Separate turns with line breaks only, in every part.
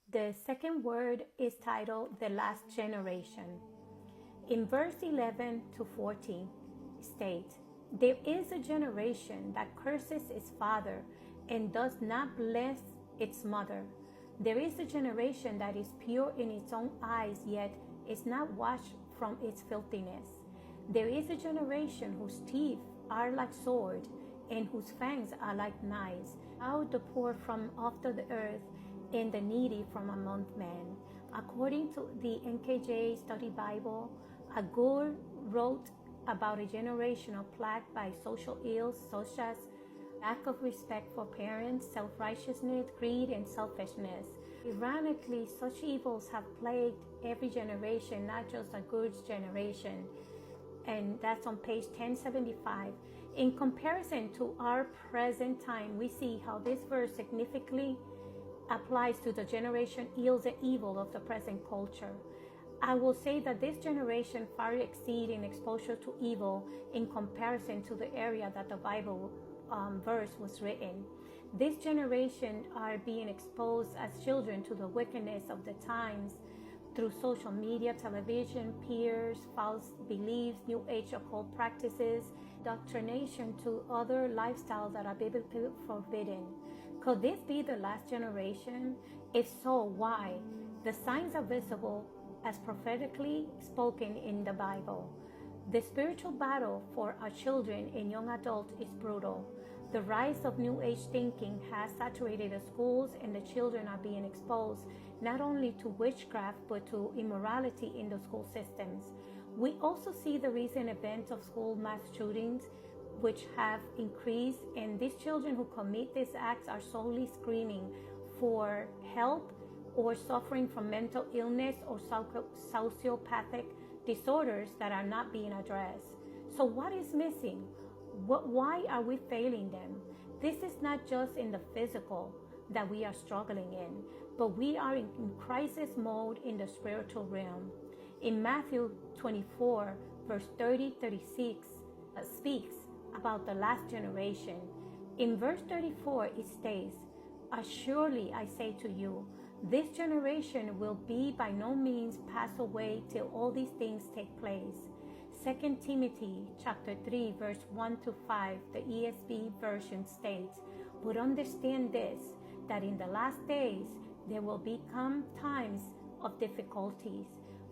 The second word is titled The Last Generation. In verse 11 to 14 state, "There is a generation that curses its father and does not bless its mother. There is a generation that is pure in its own eyes, yet is not washed from its filthiness. There is a generation whose teeth are like sword and whose fangs are like knives, out the poor from off the earth and the needy from among men." According to the NKJ Study Bible, Agur wrote about a generation plagued by social ills such as lack of respect for parents, self-righteousness, greed, and selfishness. Ironically, such evils have plagued every generation, not just Agur's generation. And that's on page 1075. In comparison to our present time, we see how this verse significantly applies to the generation ills and evil of the present culture. I will say that this generation far exceeds in exposure to evil in comparison to the area that the Bible verse was written. This generation are being exposed as children to the wickedness of the times through social media, television, peers, false beliefs, new age occult practices, doctrination to other lifestyles that are biblically forbidden. Could this be the last generation? If so, why? The signs are visible as prophetically spoken in the Bible. The spiritual battle for our children and young adults is brutal. The rise of New Age thinking has saturated the schools, and the children are being exposed not only to witchcraft but to immorality in the school systems. We also see the recent events of school mass shootings, which have increased, and these children who commit these acts are solely screaming for help or suffering from mental illness or sociopathic disorders that are not being addressed. So what is missing? Why are we failing them? This is not just in the physical that we are struggling in, but we are in crisis mode in the spiritual realm. In Matthew 24, verse 30-36, speaks about the last generation. In verse 34, it states, "Surely I say to you, this generation will be by no means pass away till all these things take place." 2 Timothy chapter 3, verse 1-5, the ESV version states, "But understand this, that in the last days there will become times of difficulties.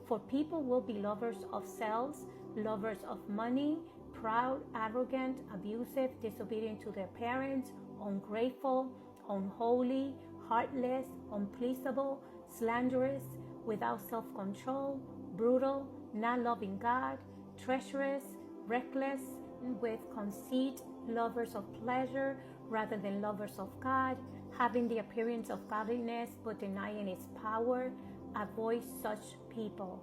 For people will be lovers of selves, lovers of money, proud, arrogant, abusive, disobedient to their parents, ungrateful, unholy, heartless, unpleasable, slanderous, without self-control, brutal, not loving God, treacherous, reckless, with conceit, lovers of pleasure rather than lovers of God, having the appearance of godliness but denying its power. Avoid such people."